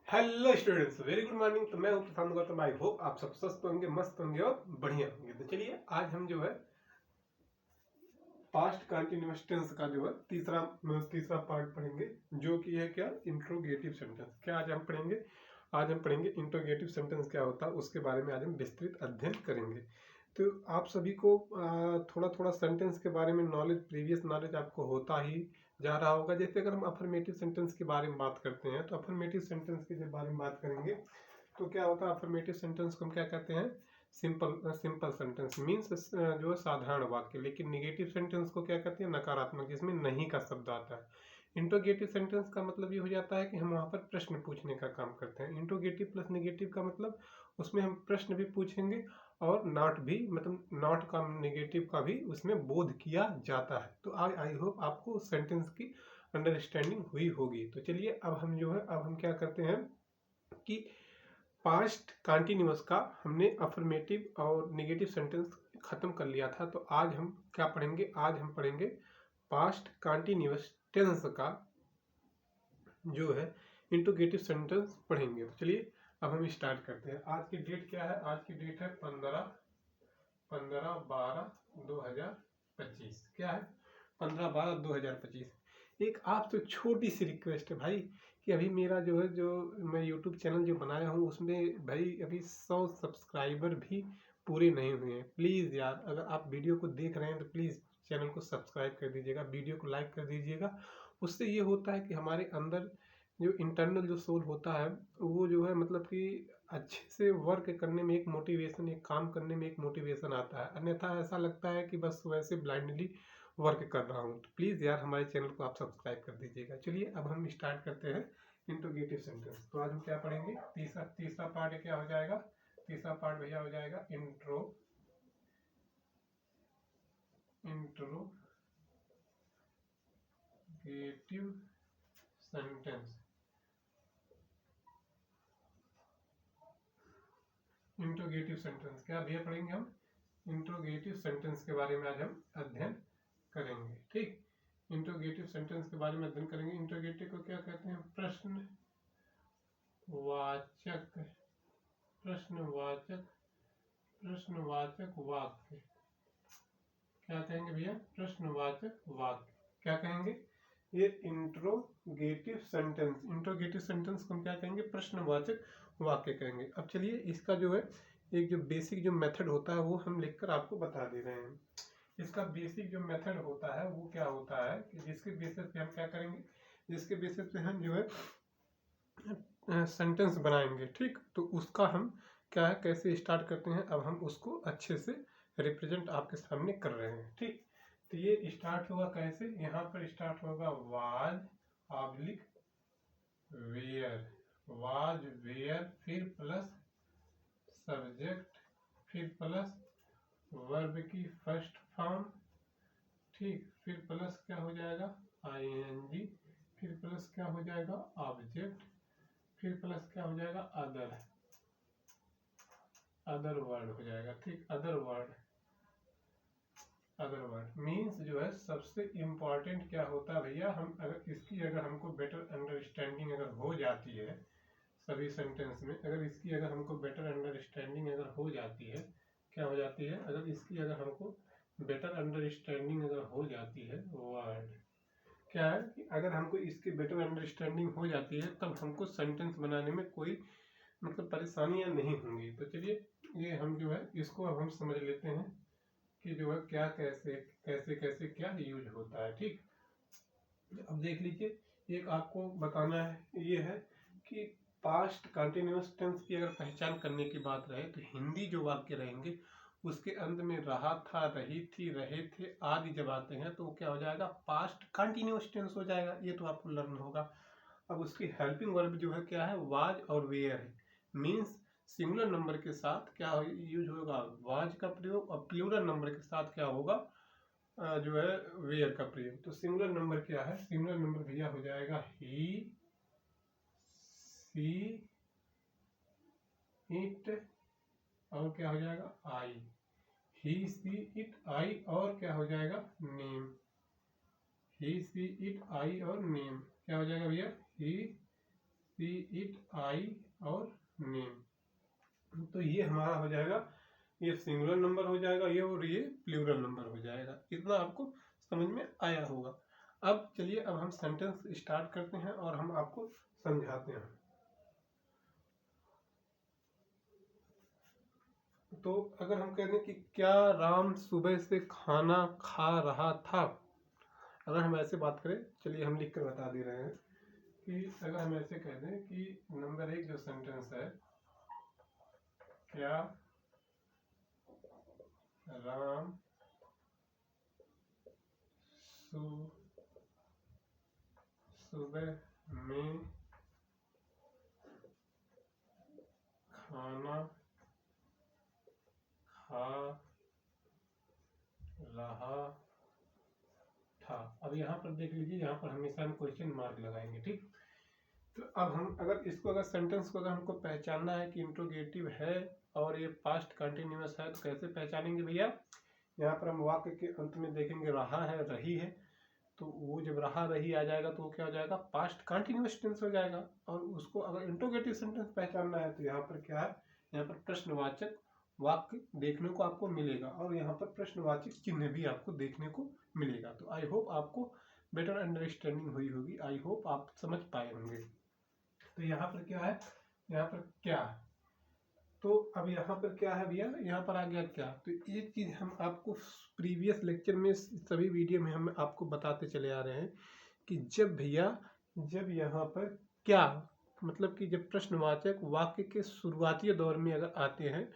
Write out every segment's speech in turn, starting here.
Hello students, very good morning. तो मैं हूं प्रशांत गौतम। आई होप आप सब स्वस्थ होंगे, मस्त होंगे और बढ़िया होंगे। तो चलिए आज हम जो है पास्ट कंटिन्यूअस टेंस का जो है तीसरा पार्ट पढ़ेंगे, जो कि है क्या, इंट्रोगेटिव सेंटेंस। क्या आज हम पढ़ेंगे? आज हम पढ़ेंगे इंट्रोगेटिव सेंटेंस क्या होता है, उसके बारे में आज हम विस्तृत अध्ययन करेंगे। तो आप सभी को थोड़ा थोड़ा सेंटेंस के बारे में नॉलेज, प्रीवियस नॉलेज आपको होता ही जा रहा होगा। जैसे अगर हम अफर्मेटिव सेंटेंस के बारे में बात करते हैं, तो अफर्मेटिव सेंटेंस के जब बारे में बात करेंगे तो क्या होता है, अफर्मेटिव सेंटेंस को हम क्या कहते हैं? सिंपल सेंटेंस मीन्स जो है साधारण वाक्य। लेकिन निगेटिव सेंटेंस को क्या कहते हैं? नकारात्मक, जिसमें नहीं का शब्द आता है। इंट्रोगेटिव सेंटेंस का मतलब ये हो जाता है कि हम वहाँ पर प्रश्न पूछने का काम करते हैं। इंट्रोगेटिव प्लस निगेटिव का मतलब उसमें हम प्रश्न भी पूछेंगे और नॉट भी, मतलब नॉट का, निगेटिव का भी उसमें बोध किया जाता है। तो आई होप आपको सेंटेंस की अंडरस्टैंडिंग हुई होगी। तो चलिए अब हम क्या करते हैं कि पास्ट कंटिन्यूअस का हमने अफर्मेटिव और नेगेटिव सेंटेंस खत्म कर लिया था। तो आज हम क्या पढ़ेंगे? आज हम पढ़ेंगे पास्ट कंटिन्यूअस टेंस का जो है इंट्रोगेटिव सेंटेंस पढ़ेंगे। तो चलिए अब हम स्टार्ट करते हैं। आज की डेट क्या है? आज की डेट है 15/12/2025। क्या है? 15/12/2025। एक आपसे छोटी सी रिक्वेस्ट है भाई, कि अभी मेरा जो है, जो मैं यूट्यूब चैनल जो बनाया हूँ उसमें भाई अभी 100 सब्सक्राइबर भी पूरे नहीं हुए हैं। प्लीज़ यार, अगर आप वीडियो को देख रहे हैं तो प्लीज़ चैनल को सब्सक्राइब कर दीजिएगा, वीडियो को लाइक कर दीजिएगा। उससे ये होता है कि हमारे अंदर जो इंटरनल जो सोल होता है, वो जो है मतलब कि अच्छे से वर्क करने में एक मोटिवेशन, एक काम करने में एक मोटिवेशन आता है। अन्यथा ऐसा लगता है कि बस वैसे ब्लाइंडली वर्क कर रहा हूँ। तो प्लीज़ यार हमारे चैनल को आप सब्सक्राइब कर दीजिएगा। चलिए अब हम स्टार्ट करते हैं इंट्रोगेटिव सेंटेंस। तो आज हम क्या पढ़ेंगे? तीसरा पार्ट क्या हो जाएगा? तीसरा पार्ट भैया हो जाएगा इंट्रोगेटिव सेंटेंस। इंट्रोगेटिव सेंटेंस क्या भैया पढ़ेंगे हम? इंट्रोगेटिव सेंटेंस के बारे में आज हम अध्ययन करेंगे। ठीक, इंट्रोगेटिव सेंटेंस के बारे में अध्ययन करेंगे। इंट्रोगेटिव को क्या कहते हैं? प्रश्नवाचक वाक्य। क्या कहेंगे भैया? प्रश्नवाचक वाक्य। क्या कहेंगे? ये इंट्रोगेटिव सेंटेंस को हम क्या कहेंगे? प्रश्नवाचक वाक्य कहेंगे। अब चलिए इसका जो है एक जो बेसिक जो मेथड होता है वो हम लिखकर आपको बता दे रहे हैं। इसका बेसिक जो मेथड होता है वो क्या होता है कि जिसके बेसिस पे हम क्या करेंगे, जिसके बेसिस पे हम जो है सेंटेंस बनाएंगे। ठीक, तो उसका हम क्या है, कैसे स्टार्ट करते हैं, अब हम उसको अच्छे से रिप्रेजेंट आपके सामने कर रहे हैं। ठीक, तो ये स्टार्ट होगा कैसे? यहाँ पर स्टार्ट होगा वाज ऑब्लिक वेयर, फिर प्लस सब्जेक्ट, फिर प्लस वर्ब की फर्स्ट फॉर्म। ठीक, फिर प्लस क्या हो जाएगा? ing, फिर प्लस क्या हो जाएगा? ऑब्जेक्ट, फिर प्लस क्या हो जाएगा? अदर वर्ड हो जाएगा। ठीक, अदर वर्ड मीन्स जो है सबसे इम्पॉर्टेंट क्या होता है भैया, हम अगर हमको बेटर अंडरस्टैंडिंग अगर हो जाती है सभी सेंटेंस में, अगर इसकी अगर हमको बेटर अंडरस्टैंडिंग अगर हो जाती है, क्या हो जाती है? अगर इसकी अगर हमको बेटर अंडरस्टैंडिंग अगर हो जाती है, वर्ड क्या है कि अगर हमको इसकी बेटर अंडरस्टैंडिंग हो जाती है तब हमको सेंटेंस बनाने में कोई मतलब परेशानियां नहीं होंगी। तो चलिए ये हम जो है इसको अब हम समझ लेते हैं कि जो है क्या कैसे क्या यूज होता है। ठीक, अब देख लीजिए, एक आपको बताना है ये है कि पास्ट कंटिन्यूअस टेंस की अगर पहचान करने की बात रहे तो हिंदी जो वाक्य रहेंगे उसके अंत में रहा था, रही थी, रहे थे आदि जब आते हैं तो क्या हो जाएगा? पास्ट कंटिन्यूअस टेंस हो जाएगा। ये तो आपको लर्न होगा। अब उसकी हेल्पिंग वर्ब जो है क्या है? वाज और वेयर है। मीन्स सिंगुलर नंबर के साथ क्या यूज होगा? वाज का प्रयोग, और प्लूरल नंबर के साथ क्या होगा? जो है वेयर का प्रयोग। तो सिंगुलर नंबर क्या है? सिंगुलर नंबर भैया हो जाएगा ही, सी, इट, और क्या हो जाएगा? आई। ही, सी, इट, आई, और क्या हो जाएगा? नेम। ही, सी, इट, आई और नेम क्या हो जाएगा भैया? ही, सी इट, आई और नेम। तो ये हमारा हो जाएगा, ये सिंगुलर नंबर हो जाएगा ये, और ये प्लूरल नंबर हो जाएगा। इतना आपको समझ में आया होगा। अब चलिए, अब हम सेंटेंस स्टार्ट करते हैं और हम आपको समझाते हैं। तो अगर हम कहते हैं कि क्या राम सुबह से खाना खा रहा था, अगर हम ऐसे बात करें, चलिए हम लिख कर बता दे रहे हैं कि अगर हम ऐसे कह दें कि नंबर 1 जो सेंटेंस है, क्या राम सुबह में खाना खा रहा था। अब यहाँ पर देख लीजिए, यहाँ पर हमेशा हम क्वेश्चन मार्क लगाएंगे, ठीक। तो अब हम अगर इसको, अगर सेंटेंस को अगर हमको पहचानना है कि इंट्रोगेटिव है और ये पास्ट कंटिन्यूअस है, तो कैसे पहचानेंगे भैया? यहाँ पर हम वाक्य के अंत में देखेंगे रहा है, रही है, तो वो जब रहा रही आ जाएगा तो वो क्या हो जाएगा? पास्ट कंटिन्यूअस टेंस हो जाएगा। और उसको अगर इंट्रोगेटिव सेंटेंस पहचानना है तो यहाँ पर क्या है? यहाँ पर प्रश्नवाचक वाक्य देखने को आपको मिलेगा और यहाँ पर प्रश्नवाचक चिन्ह भी आपको देखने को मिलेगा। तो आई होप आपको बेटर अंडरस्टैंडिंग हुई होगी, आई होप आप समझ पाए होंगे। तो यहाँ पर क्या है? यहाँ पर क्या है? तो अब यहाँ पर क्या है भैया? यहाँ पर आ गया क्या? तो एक चीज हम आपको प्रीवियस लेक्चर में, सभी वीडियो में हम आपको बताते चले आ रहे हैं कि जब भैया, जब यहाँ पर क्या, मतलब कि जब प्रश्नवाचक वाक्य के शुरुआती दौर में अगर आते हैं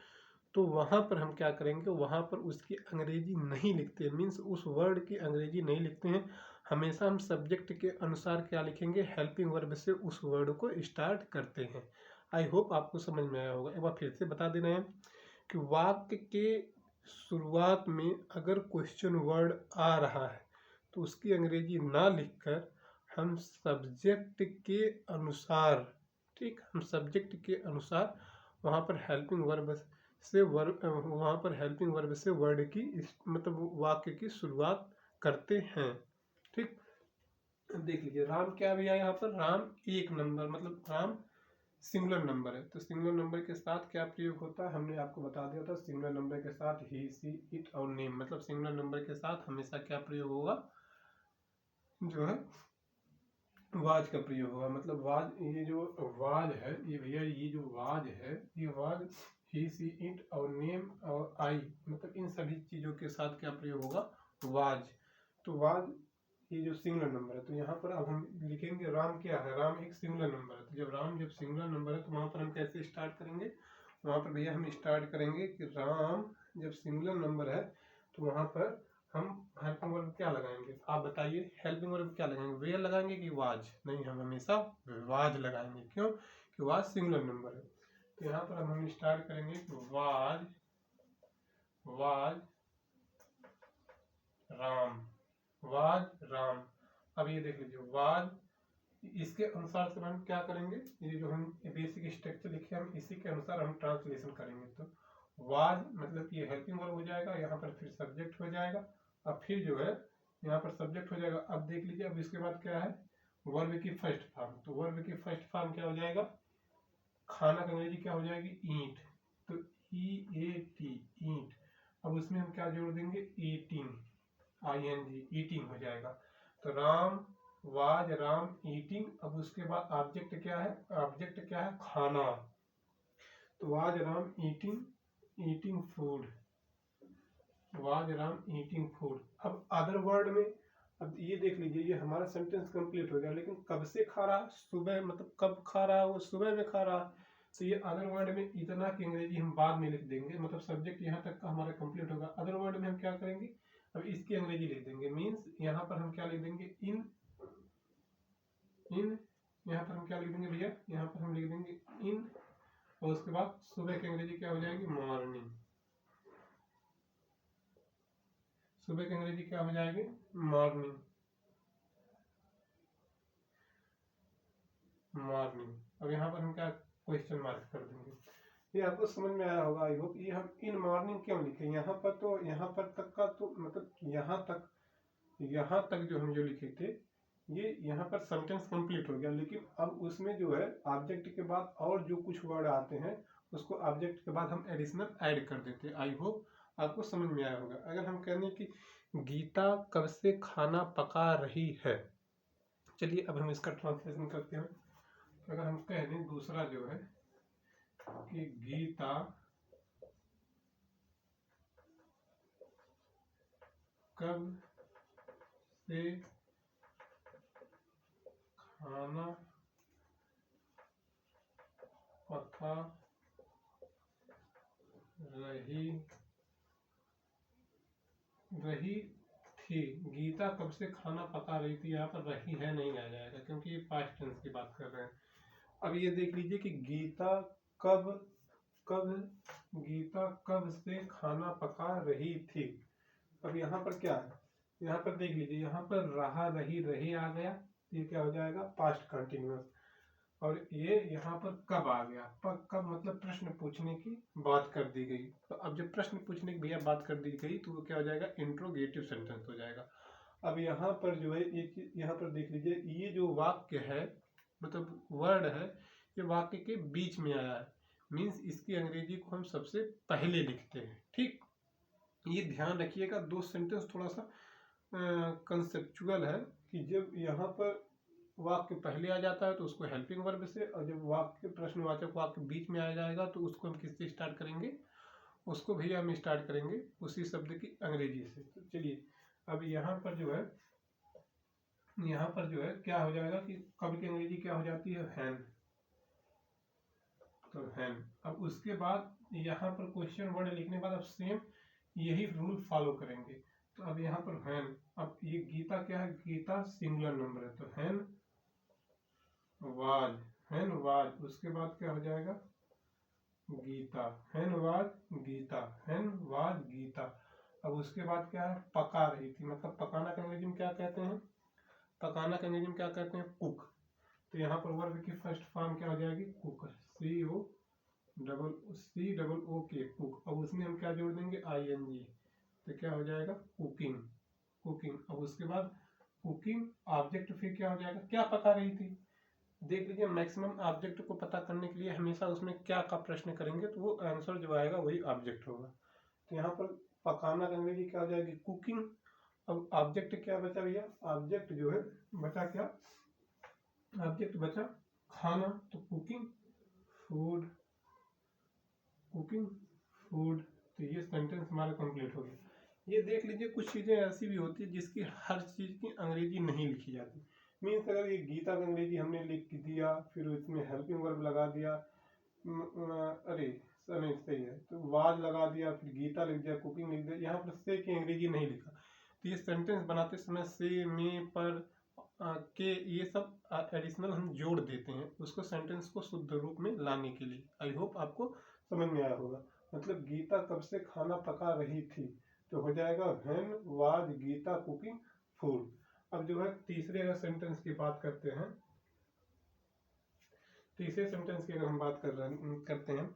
तो वहाँ पर हम क्या करेंगे? वहाँ पर उसकी अंग्रेजी नहीं लिखते, मीन्स उस वर्ड की अंग्रेजी नहीं लिखते हैं। हमेशा हम सब्जेक्ट के अनुसार क्या लिखेंगे? हेल्पिंग वर्ब से उस वर्ड को स्टार्ट करते हैं। आई होप आपको समझ में आया होगा। एक बार फिर से बता दे रहे हैं कि वाक्य के शुरुआत में अगर क्वेश्चन वर्ड आ रहा है तो उसकी अंग्रेजी ना लिखकर हम सब्जेक्ट के अनुसार, ठीक, हम सब्जेक्ट के अनुसार वहाँ पर हेल्पिंग वर्ब से वहाँ पर हेल्पिंग वर्ब से वर्ड की मतलब वाक्य की शुरुआत करते हैं, ठीक। देख लीजिए, राम क्या भैया? यहाँ पर राम एक नंबर, मतलब राम सिंगुलर नंबर है, तो सिंगुलर नंबर के साथ क्या प्रयोग होता है? हमने आपको बता दिया था, सिंगुलर नंबर के साथ ही, सी, इट और नेम, मतलब सिंगुलर नंबर के साथ हमेशा क्या प्रयोग होगा? जो है वाज का प्रयोग होगा। मतलब वाज, ये जो वाज है ये भैया, ये जो वाज है ये वाज ही, सी, इट और नेम और आई, मतलब इन सभी चीजों के साथ क्या प्रयोग होगा? वाज। तो वाज ये जो सिंगुलर नंबर है, तो यहाँ पर अब हम लिखेंगे राम क्या है? राम एक सिंगुलर नंबर है। तो जब राम जब सिंगुलर नंबर है तो वहाँ पर हम कैसे स्टार्ट करेंगे? वहाँ पर भैया हम स्टार्ट करेंगे कि राम जब सिंगुलर नंबर है तो वहाँ पर हम हेल्पिंग वर्ब क्या लगाएंगे? आप बताइए, हेल्पिंग वर्ब क्या लगाएंगे? वेयर लगाएंगे कि वाज? नहीं, हम हमेशा वाज लगाएंगे। क्यों? कि वाज सिंगुलर नंबर है। तो यहाँ पर हम स्टार्ट करेंगे कि was, was Ram, was Ram. अब ये देख लीजिए, वाज, इसके अनुसार से हम क्या करेंगे? ये जो हम बेसिक स्ट्रक्चर लिखे हम इसी के अनुसार हम ट्रांसलेशन करेंगे। तो वाज मतलब ये हेल्पिंग वर्ब हो जाएगा, यहाँ पर फिर सब्जेक्ट हो जाएगा, अब फिर जो है यहाँ पर सब्जेक्ट हो जाएगा। अब देख लीजिए, अब इसके बाद क्या है? वर्ब की फर्स्ट फॉर्म। तो वर्ब की फर्स्ट फॉर्म क्या हो जाएगा? खाना का अंग्रेजी क्या हो जाएगी? ईट। तो EAT, ईट। अब उसमें हम क्या जोड़ देंगे? ईटिंग, ING, ईटिंग हो जाएगा। तो राम वाज राम ईटिंग। अब उसके बाद ऑब्जेक्ट क्या है? ऑब्जेक्ट क्या है? खाना। तो was Ram eating, eating food, was Ram eating food. अब अदर वर्ड में, अब ये देख लीजिए, ये हमारा सेंटेंस कंप्लीट हो गया, लेकिन कब से खा रहा? सुबह, मतलब कब खा रहा? वो सुबह में खा रहा। तो ये अदर वर्ड में इतना की अंग्रेजी हम बाद में लिख देंगे, मतलब सब्जेक्ट यहाँ तक का हमारा कंप्लीट होगा। अदर वर्ड में हम क्या करेंगे? अब इसकी अंग्रेजी लिख देंगे, मीन्स यहाँ पर हम क्या लिख देंगे? इन, इन, यहाँ पर हम क्या लिख देंगे भैया? यहाँ पर हम लिख देंगे इन, और उसके बाद सुबह की अंग्रेजी क्या हो जाएगी? मॉर्निंग। सुबह की अंग्रेजी क्या हो जाएगी? Morning, morning. अब यहाँ पर हम क्या क्वेश्चन मार्क कर देंगे। ये आपको समझ में आया होगा आई होप। ये हम इन मॉर्निंग क्यों लिखे? यहाँ पर तो यहाँ पर तक का तो मतलब यहाँ तक जो हम जो लिखे थे ये यहाँ पर सेंटेंस कंप्लीट हो गया, लेकिन अब उसमें जो है ऑब्जेक्ट के बाद और जो कुछ वर्ड आते हैं उसको ऑब्जेक्ट के बाद हम एडिशनल ऐड कर देते हैं। आई होप आपको समझ में आया होगा। अगर हम कह दें कि गीता कब से खाना पका रही है, चलिए अब हम इसका ट्रांसलेशन करते हैं। अगर हम कह दें दूसरा जो है कि गीता कब से खाना पका रही थी। गीता कब से खाना पका रही थी, यहाँ पर रही है नहीं आ जाएगा क्योंकि ये पास्ट टेंस की बात कर रहे हैं। अब ये देख लीजिए कि गीता कब से खाना पका रही थी। अब यहाँ पर क्या है, यहाँ पर देख लीजिए, यहाँ पर रहा रही रही आ गया, ये क्या हो जाएगा पास्ट कंटिन्यूअस। और ये यहाँ पर कब आ गया, कब मतलब प्रश्न पूछने की बात कर दी गई। तो अब जब प्रश्न पूछने की भैया बात कर दी गई तो वो क्या हो जाएगा इंट्रोगेटिव सेंटेंस हो जाएगा। अब यहाँ पर जो है एक यहाँ पर देख लीजिए, ये जो वाक्य है मतलब वर्ड है, ये वाक्य के बीच में आया है, मीन्स इसकी अंग्रेजी को हम सबसे पहले लिखते हैं। ठीक, ये ध्यान रखिएगा। दो सेंटेंस थोड़ा सा कंसेप्चुअल है कि जब यहाँ पर वाक्य पहले आ जाता है तो उसको हेल्पिंग वर्ब से, और जब वाक्य प्रश्नवाचक वाक्य बीच में आ जाएगा तो उसको हम किससे स्टार्ट करेंगे, उसको भी हम स्टार्ट करेंगे उसी शब्द की अंग्रेजी से। तो चलिए अब यहाँ पर जो है क्या हो जाएगा कि कब की अंग्रेजी क्या हो जाती है हैन, तो हैन। अब उसके बाद यहाँ पर क्वेश्चन वर्ड लिखने के बाद अब सेम यही रूल फॉलो करेंगे। तो अब यहाँ पर हैन, अब ये गीता क्या है, गीता सिंगुलर नंबर है, तो हैन वाज, उसके बाद क्या हो जाएगा गीता, हैन वाज गीता। अब उसके बाद क्या है पका रही थी, मतलब पकाना का अंग्रेजी में क्या कहते हैं, कुक। तो यहाँ पर वर्ब की फर्स्ट फॉर्म क्या हो जाएगी कुक, COOK कुक। अब उसमें हम क्या जोड़ देंगे ING, तो क्या हो जाएगा कुकिंग। अब उसके बाद कुकिंग ऑब्जेक्ट फिर क्या हो जाएगा क्या पका रही थी। देख लीजिए मैक्सिमम ऑब्जेक्ट को पता करने के लिए हमेशा उसमें क्या का प्रश्न करेंगे तो वो आंसर जो आएगा वही ऑब्जेक्ट होगा। तो यहाँ पर पकाना का अंग्रेजी क्या हो जाएगी कुकिंग। अब ऑब्जेक्ट क्या बचा भैया, ऑब्जेक्ट जो है बचा क्या, ऑब्जेक्ट बचा खाना, तो कुकिंग फूड। तो ये सेंटेंस हमारा कंप्लीट हो गया। ये देख लीजिए कुछ चीज़ें ऐसी भी होती है जिसकी हर चीज़ की अंग्रेजी नहीं लिखी जाती। मीन्स अगर ये गीता का अंग्रेजी हमने लिख दिया फिर उसमें हेल्पिंग वर्ब लगा दिया, अरे नहीं सही है, तो वाज लगा दिया फिर गीता लिख दिया, कुकिंग लिख दिया, यहाँ पर से की अंग्रेजी नहीं लिखा, तो ये सेंटेंस बनाते समय से, में, पर, के, ये सब एडिशनल हम जोड़ देते हैं उसको सेंटेंस को शुद्ध रूप में लाने के लिए। आई होप आपको समझ में आया होगा। मतलब गीता कब से खाना पका रही थी, तो हो जाएगा when was Gita cooking food. अब जो है तीसरे अगर सेंटेंस की बात करते हैं, तीसरे सेंटेंस की अगर हम बात करते हैं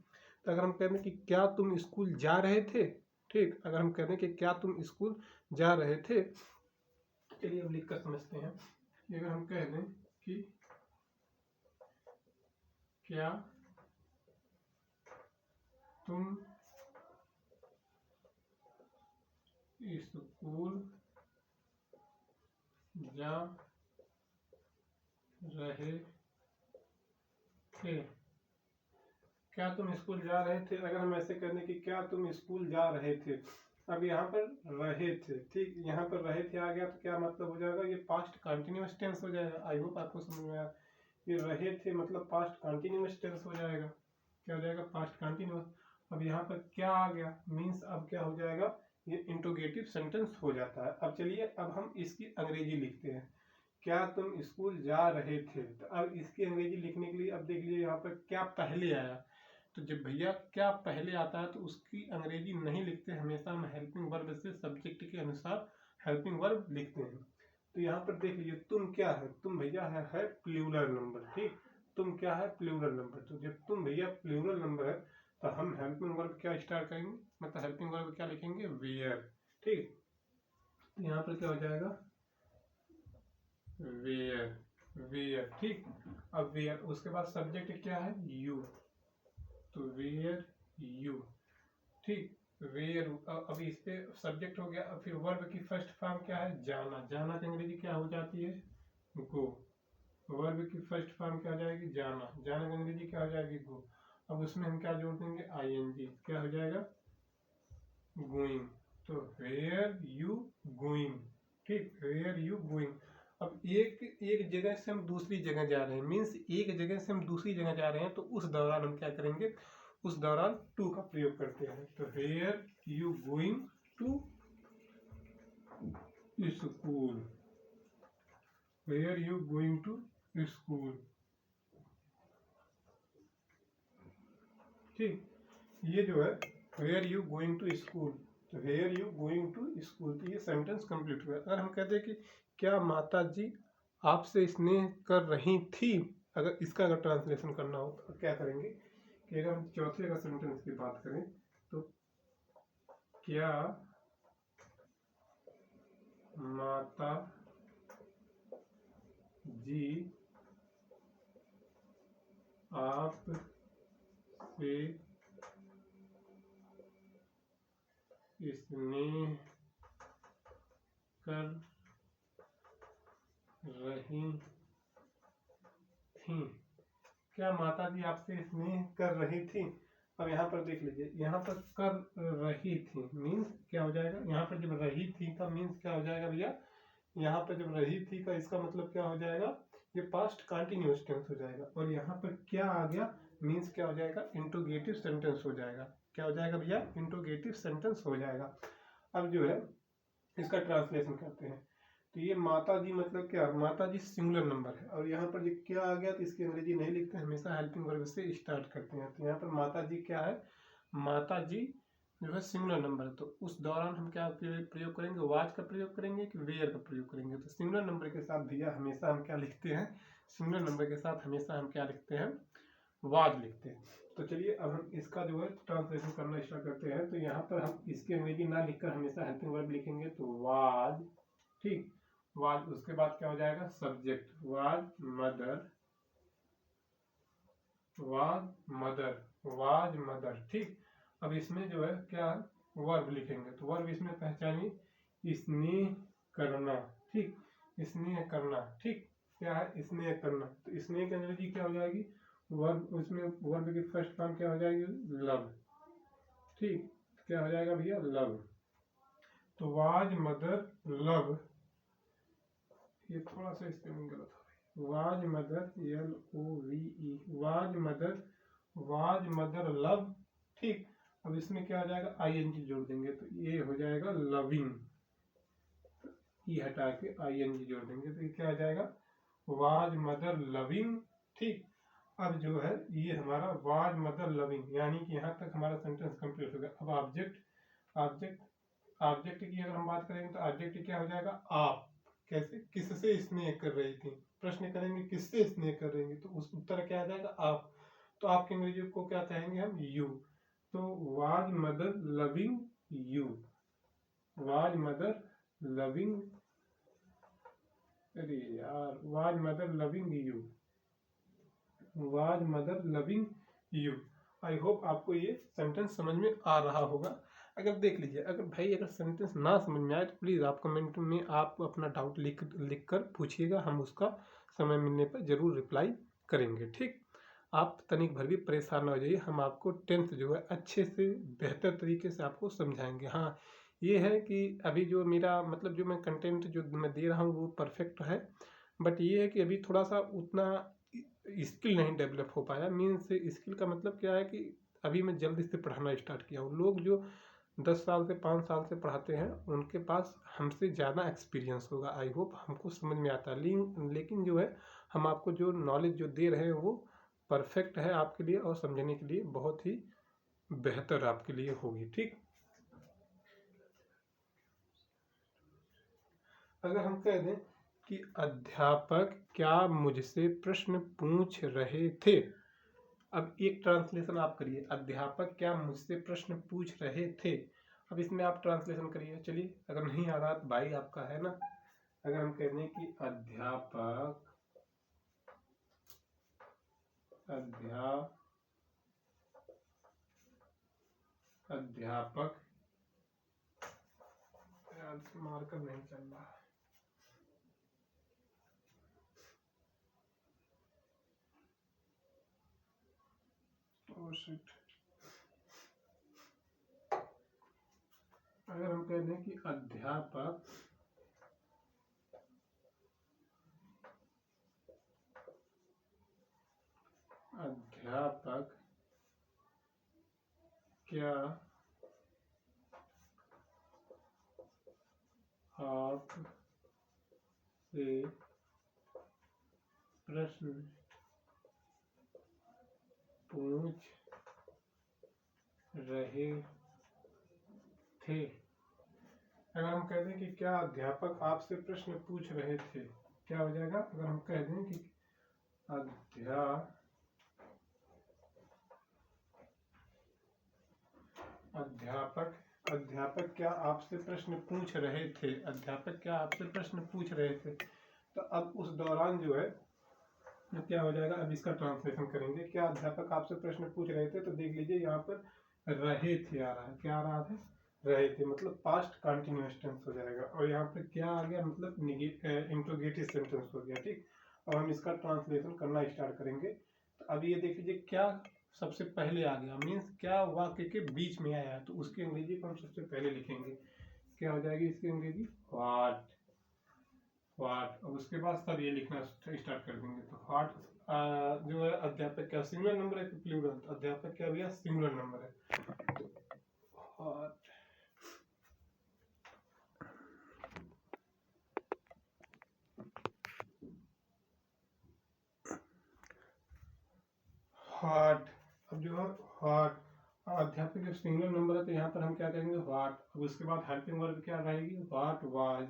तो अगर हम कहते हैं कि क्या तुम स्कूल जा रहे थे, ठीक, अगर हम कहते हैं कि क्या तुम स्कूल जा रहे थे, चलिए अब लिख कर समझते हैं। अगर हम कह दें कि क्या तुम स्कूल जा रहे थे, क्या तुम स्कूल जा रहे थे। अगर हम ऐसे कहने कि क्या तुम स्कूल जा रहे थे, अब यहाँ पर रहे थे, ठीक, यहाँ पर रहे थे आ गया तो क्या मतलब हो जाएगा ये पास्ट कंटिन्यूअस टेंस हो जाएगा। आई होप आपको समझ में आया। ये रहे थे मतलब पास्ट कंटिन्यूअस टेंस हो जाएगा, क्या हो जाएगा पास्ट कंटिन्यूअस। अब यहाँ पर क्या आ गया मीन्स अब क्या हो जाएगा ये इंट्रोगेटिव सेंटेंस हो जाता है। अब चलिए अब हम इसकी अंग्रेजी लिखते हैं, क्या तुम स्कूल जा रहे थे। तो अब इसकी अंग्रेजी लिखने के लिए अब देख लीजिए यहाँ पर क्या पहले आया, तो जब भैया क्या पहले आता है तो उसकी अंग्रेजी नहीं लिखते, हमेशा हम हेल्पिंग वर्ब से सब्जेक्ट के अनुसार हेल्पिंग वर्ब लिखते हैं। तो यहाँ पर देख लीजिए तुम क्या है, तुम भैया है प्लूरल नंबर, ठीक, तुम क्या है प्लूरल नंबर। तो जब तुम भैया प्लूरल नंबर है तो हम हेल्पिंग वर्ब क्या स्टार्ट करेंगे, मतलब हेल्पिंग वर्ब क्या लिखेंगे वेयर, ठीक। तो यहाँ पर क्या हो जाएगा वेयर, वेयर, ठीक। अब वेयर, उसके बाद सब्जेक्ट क्या है, यू, तो वेयर यू, ठीक। वेयर, अब इस पे सब्जेक्ट हो गया। अब फिर वर्ब की फर्स्ट फॉर्म क्या है, जाना, जाना की अंग्रेजी क्या हो जाती है, गो। वर्ब की फर्स्ट फॉर्म क्या हो जाएगी, जाना, जाना की अंग्रेजी क्या हो जाएगी, गो। अब उसमें हम क्या जोड़ देंगे, आईएनजी, क्या हो जाएगा, गोइंग। तो वेयर यू गोइंग, ठीक, वेयर यू गोइंग। अब एक जगह से हम दूसरी जगह जा रहे हैं, मीन्स एक जगह से हम दूसरी जगह जा रहे हैं, तो उस दौरान हम क्या करेंगे, उस दौरान टू का प्रयोग करते हैं। तो where you going to school, where you going to school, ठीक। ये जो है where you going to school, तो where you going to school, तो ये सेंटेंस कंप्लीट हुआ। अगर हम कहते हैं कि क्या माता जी आपसे स्नेह कर रही थी, अगर इसका अगर ट्रांसलेशन करना हो तो क्या करेंगे कि अगर हम चौथे का सेंटेंस की बात करें तो क्या माता जी आप से स्नेह कर रही थी, क्या माता जी आपसे स्नेह कर रही थी। अब यहाँ पर देख लीजिए, यहाँ पर कर रही थी मीन्स क्या हो जाएगा, यहाँ पर जब रही थी का मीन्स क्या हो जाएगा भैया, यहाँ पर जब रही थी का इसका मतलब क्या हो जाएगा, ये पास्ट कंटिन्यूअस टेंस हो जाएगा। और यहाँ पर क्या आ गया मीन्स क्या हो जाएगा, इंट्रोगेटिव सेंटेंस हो जाएगा। क्या हो जाएगा भैया, इंट्रोगेटिव सेंटेंस हो जाएगा। अब जो है इसका ट्रांसलेशन करते हैं। तो ये माता जी मतलब क्या, माता जी सिंगुलर नंबर है, और यहाँ पर जो क्या आ गया तो इसकी अंग्रेजी नहीं लिखते, हमेशा हेल्पिंग वर्ब से स्टार्ट करते हैं। तो यहाँ पर माता जी क्या है, माता जी जो है सिंगुलर नंबर है, तो उस दौरान हम क्या प्रयोग करेंगे, वाज का प्रयोग करेंगे कि वेयर का प्रयोग करेंगे। तो सिंगुलर नंबर के साथ भैया हमेशा हम क्या लिखते हैं, सिंगुलर नंबर के साथ हमेशा हम क्या लिखते हैं, वाज लिखते हैं। तो चलिए अब हम इसका जो है ट्रांसलेशन करना स्टार्ट करते हैं। तो यहाँ पर हम इसकी अंग्रेजी ना लिखकर हमेशा हेल्पिंग वर्ब लिखेंगे, तो वाज, ठीक, वाज। उसके बाद क्या हो जाएगा, subject, was mother, was mother, was mother, ठीक। अब इसमें जो है क्या वर्ब लिखेंगे, तो वर्ब इसमें पहचानिए, स्नेह करना, ठीक, स्नेह करना, ठीक। क्या है, स्नेह करना, तो स्नेह की अंग्रेजी क्या हो जाएगी, वर्ब, उसमें वर्ब की फर्स्ट फॉर्म क्या हो जाएगी, लव, ठीक। क्या हो जाएगा भैया, लव। तो वाज मदर लव, ये थोड़ा सा स्पेलिंग गलत हो रही है, was mother LOVE, was mother, was mother love, ठीक। अब इसमें क्या हो जाएगा, ING जोड़ देंगे, तो ये हो जाएगा लविंग, ई हटा के ING जोड़ देंगे, तो ये क्या हो जाएगा, वाज मदर लविंग, ठीक। अब जो है ये हमारा वाज मदर लविंग, यानी कि यहाँ तक हमारा सेंटेंस कंप्लीट हो गया। अब ऑब्जेक्ट, ऑब्जेक्ट, ऑब्जेक्ट की अगर हम बात करेंगे तो ऑब्जेक्ट क्या हो जाएगा, आप, कैसे, किससे स्नेह कर रही थी, प्रश्न करेंगे किससे स्नेह कर रही थी, तो उस उत्तर क्या आ जाएगा, आप। तो आपके अंग्रेजी को क्या कहेंगे हम, यू। तो was mother loving you, was mother loving, अरे यार, was mother loving you, was mother loving you. I hope आपको ये सेंटेंस समझ में आ रहा होगा। अगर देख लीजिए, अगर भाई अगर सेंटेंस ना समझ में आए तो प्लीज़ आप कमेंट में आप अपना डाउट लिख कर पूछिएगा, हम उसका समय मिलने पर ज़रूर रिप्लाई करेंगे, ठीक। आप तनिक भर भी परेशान ना हो जाइए, हम आपको 10th जो है अच्छे से बेहतर तरीके से आपको समझाएंगे। हाँ, ये है कि अभी जो मेरा मतलब जो मैं कंटेंट जो मैं दे रहा हूँ वो परफेक्ट है, बट ये है कि अभी थोड़ा सा उतना स्किल नहीं डेवलप हो पाया। मीन्स स्किल का मतलब क्या है कि अभी मैं जल्दी से पढ़ाना स्टार्ट किया हूँ। लोग जो 10 साल से 5 साल से पढ़ाते हैं उनके पास हमसे ज़्यादा एक्सपीरियंस होगा। आई होप हमको समझ में आता है, लेकिन जो है हम आपको जो नॉलेज जो दे रहे हैं वो परफेक्ट है आपके लिए, और समझने के लिए बहुत ही बेहतर आपके लिए होगी, ठीक। अगर हम कह दें कि अध्यापक क्या मुझसे प्रश्न पूछ रहे थे, अब एक ट्रांसलेशन आप करिए, अध्यापक क्या मुझसे प्रश्न पूछ रहे थे। अब इसमें आप ट्रांसलेशन करिए, चलिए, अगर नहीं आ रहा तो भाई आपका है ना, अगर हम कह दें कि अध्यापक मार्कर नहीं चल रहा है, अगर हम कह दें कि अध्यापक क्या आप से प्रश्न पूछ रहे थे। अगर हम कह दें कि क्या अध्यापक आपसे प्रश्न पूछ रहे थे, क्या हो जाएगा? अगर हम कह दें कि अध्यापक क्या आपसे प्रश्न पूछ रहे थे, अध्यापक क्या आपसे प्रश्न पूछ रहे थे, तो अब उस दौरान जो है क्या हो जाएगा? अब इसका ट्रांसलेशन करेंगे। क्या अध्यापक आपसे प्रश्न पूछ रहे थे, तो देख लीजिए यहाँ पर रहे थे आ रहा है, क्या आ रहा है? रहे थे, मतलब पास्ट कंटिन्यूअस टेंस हो जाएगा। और यहाँ पर क्या आ गया? मतलब इंट्रोगेटिव सेंटेंस हो गया। ठीक, अब हम इसका ट्रांसलेशन करना स्टार्ट करेंगे। तो अब ये देख लीजिए क्या सबसे पहले आ गया, मीन्स क्या वाक्य के बीच में आया है, तो उसकी अंग्रेजी को हम सबसे पहले लिखेंगे। क्या हो जाएगी इसकी अंग्रेजी? व्हाट। और उसके बाद सब ये लिखना स्टार्ट कर देंगे। तो व्हाट जो है अध्यापक क्या सिंगुलर नंबर है कि प्लूरल? अध्यापक क्या भैया? सिंगुलर नंबर है। व्हाट व्हाट अब जो है व्हाट अध्यापक जब सिंगुलर नंबर है तो यहाँ पर हम क्या करेंगे? व्हाट। अब उसके बाद हेल्पिंग वर्ब क्या रहेगी? What was.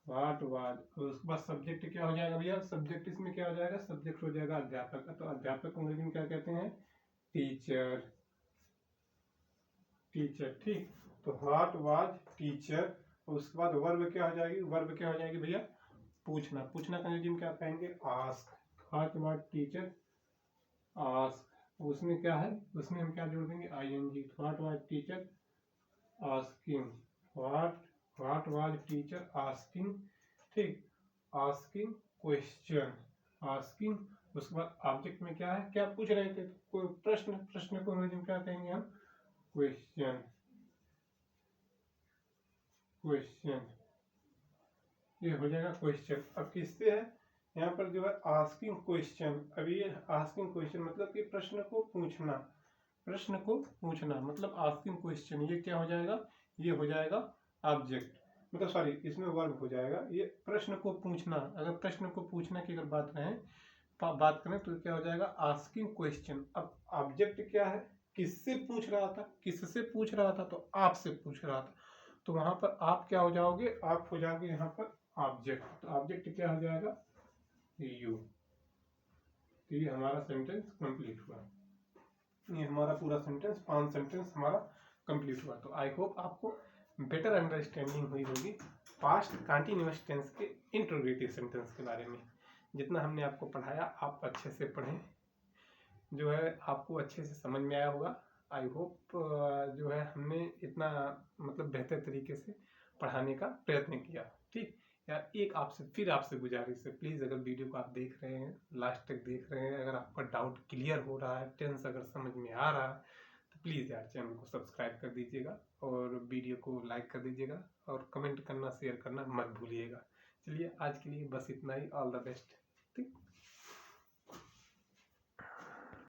और उसके बाद सब्जेक्ट क्या हो जाएगा भैया? सब्जेक्ट इसमें क्या हो जाएगा? सब्जेक्ट हो जाएगा अध्यापक का। तो अध्यापक को अंग्रेजी में क्या कहते हैं? टीचर। ठीक, तो व्हाट वाज टीचर। उसके बाद वर्ब क्या हो जाएगी? वर्ब क्या हो जाएगी भैया? पूछना। का अंग्रेजी में क्या कहेंगे? Ask. What was teacher ask. उसमें क्या है? उसमें हम क्या जोड़ देंगे? I N G. What was teacher asking. What was teacher asking. ठीक, आस्किंग क्वेश्चन। उसके बाद ऑब्जेक्ट में क्या है? क्या पूछ रहे थे? कोई प्रश्न को अंग्रेजी में क्या कहेंगे हम? क्वेश्चन। ये हो जाएगा क्वेश्चन। अब किससे है? यहाँ पर जो है आस्किंग क्वेश्चन। अब ये आस्किंग क्वेश्चन मतलब कि प्रश्न को पूछना मतलब आस्किंग क्वेश्चन। ये क्या हो जाएगा? ये हो जाएगा ऑब्जेक्ट, मतलब सॉरी इसमें वर्ब हो जाएगा। ये प्रश्न को पूछना। अगर प्रश्न को पूछना की अगर बात करें तो क्या हो जाएगा? Asking question. अब ऑब्जेक्ट क्या है? किससे पूछ रहा था? तो आपसे पूछ रहा था। तो वहां पर आप क्या हो जाओगे? आप हो जाओगे यहाँ पर ऑब्जेक्ट। तो ऑब्जेक्ट क्या हो जाएगा? यू। तो ये हमारा सेंटेंस कंप्लीट हुआ। ये हमारा पूरा सेंटेंस 5 सेंटेंस हमारा कंप्लीट हुआ। तो आई होप आपको बेटर अंडरस्टैंडिंग हुई होगी पास्ट कंटिन्यूअस टेंस के इंट्रोगेटिव सेंटेंस के बारे में। जितना हमने आपको पढ़ाया आप अच्छे से पढ़ें, जो है आपको अच्छे से समझ में आया होगा। आई होप जो है हमने इतना मतलब बेहतर तरीके से पढ़ाने का प्रयत्न किया। ठीक यार, एक आपसे गुजारिश है, प्लीज़ अगर वीडियो को आप देख रहे हैं, लास्ट तक देख रहे हैं, अगर आपका डाउट क्लियर हो रहा है, टेंस अगर समझ में आ रहा है, तो प्लीज़ यार चैनल को सब्सक्राइब कर दीजिएगा और वीडियो को लाइक कर दीजिएगा और कमेंट करना शेयर करना मत भूलिएगा। चलिए आज के लिए बस इतना ही। All the best. ठीक।